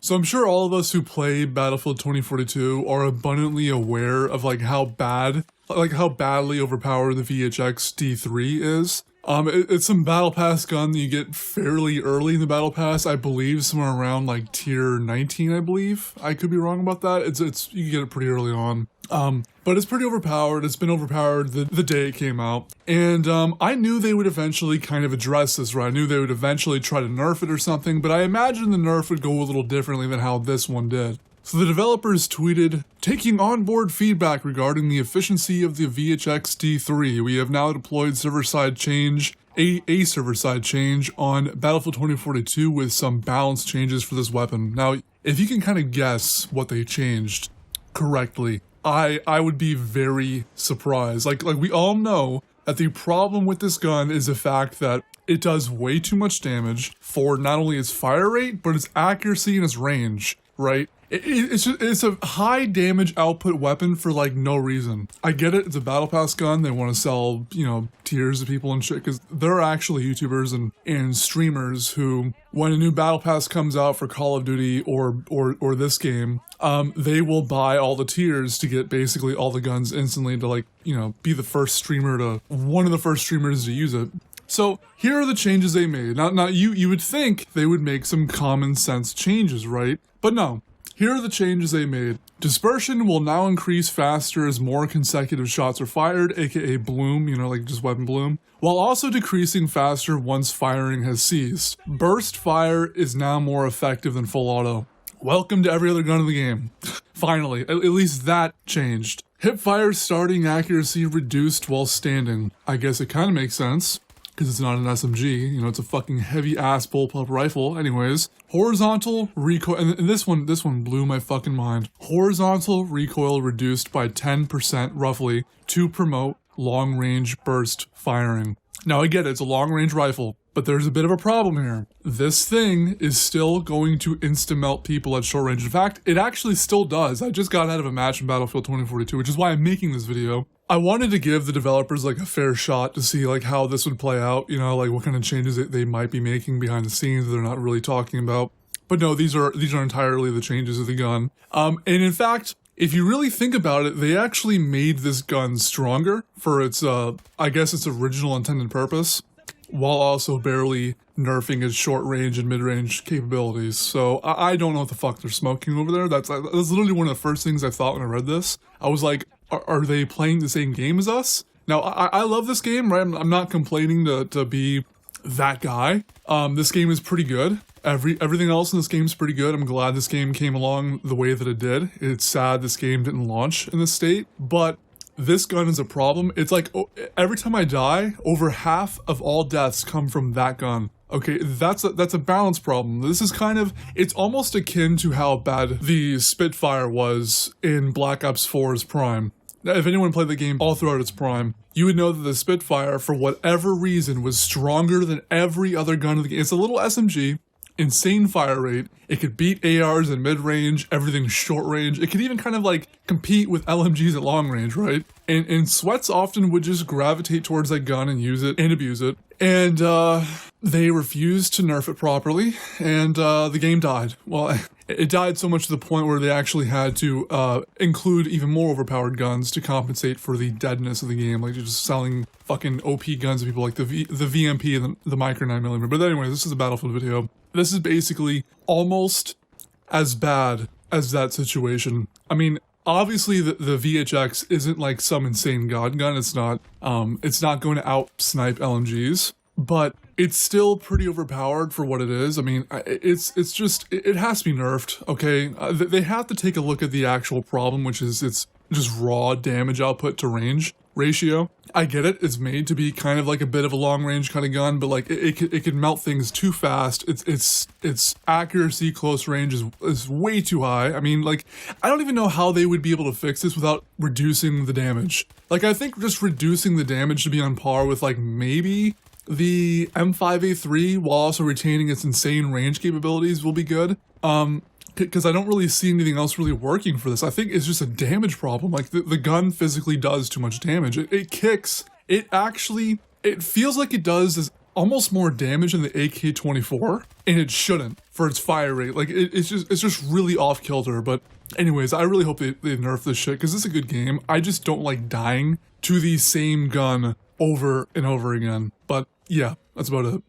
So I'm sure all of us who play Battlefield 2042 are abundantly aware of like how badly overpowered the VHX-D3 is. It's some battle pass gun that you get fairly early in the battle pass, I believe somewhere around like tier 19, I believe. I could be wrong about that. It's you can get it pretty early on. But it's pretty overpowered. It's been overpowered the day it came out. And I knew they would eventually kind of address this, right? I knew they would eventually try to nerf it or something, but I imagined the nerf would go a little differently than how this one did. So the developers tweeted, taking onboard feedback regarding the efficiency of the VHX-D3, we have now deployed server-side change, a server-side change on Battlefield 2042 with some balance changes for this weapon. Now, if you can kind of guess what they changed correctly, I would be very surprised. Like we all know that the problem with this gun is the fact that it does way too much damage for not only its fire rate, but its accuracy and its range, right? It's a high damage output weapon for like no reason. I get it, it's a battle pass gun, they want to sell, tiers of people and shit, because there are actually YouTubers and streamers who, when a new battle pass comes out for Call of Duty or this game, they will buy all the tiers to get basically all the guns instantly to be the first streamer one of the first streamers to use it. So here are the changes they made. Now you would think they would make some common sense changes, right? But no. Here are the changes they made. Dispersion will now increase faster as more consecutive shots are fired, aka bloom, like just weapon bloom, while also decreasing faster once firing has ceased. Burst fire is now more effective than full auto. Welcome to every other gun in the game. Finally, at least that changed. Hip fire starting accuracy reduced while standing. I guess it kind of makes sense, because it's not an SMG, it's a fucking heavy-ass bullpup rifle. Anyways, horizontal recoil, and this one blew my fucking mind. Horizontal recoil reduced by 10% roughly to promote long-range burst firing. Now I get it, it's a long-range rifle, but there's a bit of a problem here. This thing is still going to insta-melt people at short range. In fact, it actually still does. I just got out of a match in Battlefield 2042, which is why I'm making this video. I wanted to give the developers a fair shot to see how this would play out, what kind of changes they might be making behind the scenes that they're not really talking about. But no, these are entirely the changes of the gun. And in fact, if you really think about it, they actually made this gun stronger for its, I guess its original intended purpose, while also barely nerfing its short range and mid-range capabilities. So I don't know what the fuck they're smoking over there. That's literally one of the first things I thought when I read this. I was like, are they playing the same game as us? Now, I love this game, right? I'm not complaining to be that guy. This game is pretty good. Everything else in this game is pretty good. I'm glad this game came along the way that it did. It's sad this game didn't launch in this state, but this gun is a problem. It's like every time I die, over half of all deaths come from that gun. Okay, that's a balance problem. This is it's almost akin to how bad the Spitfire was in Black Ops 4's prime. Now, if anyone played the game all throughout its prime, you would know that the Spitfire, for whatever reason, was stronger than every other gun in the game. It's a little SMG, insane fire rate. It could beat ARs in mid-range, everything's short range. It could even compete with LMGs at long range, right? And Sweats often would just gravitate towards that gun and use it and abuse it. And they refused to nerf it properly, and the game died. Well, it died so much to the point where they actually had to include even more overpowered guns to compensate for the deadness of the game, like just selling fucking OP guns to people like the VMP and the Micro 9mm. But anyway, this is a Battlefield video. This is basically almost as bad as that situation. I mean, obviously the VHX isn't some insane god gun. It's not going to out-snipe LMGs, but it's still pretty overpowered for what it is. I mean, it has to be nerfed, okay? They have to take a look at the actual problem, which is its just raw damage output to range ratio. I get it, it's made to be kind of like a bit of a long range kind of gun, but it can melt things too fast. Its accuracy close range is way too high. I mean, I don't even know how they would be able to fix this without reducing the damage. I think just reducing the damage to be on par with maybe the M5A3 while also retaining its insane range capabilities will be good. Because I don't really see anything else really working for this. I think it's just a damage problem. The gun physically does too much damage. It kicks. It feels like it does almost more damage than the AK-24, and it shouldn't for its fire rate. Like, it's just really off kilter. But anyways, I really hope they nerf this shit, because it's a good game. I just don't like dying to the same gun over and over again. But yeah, that's about it.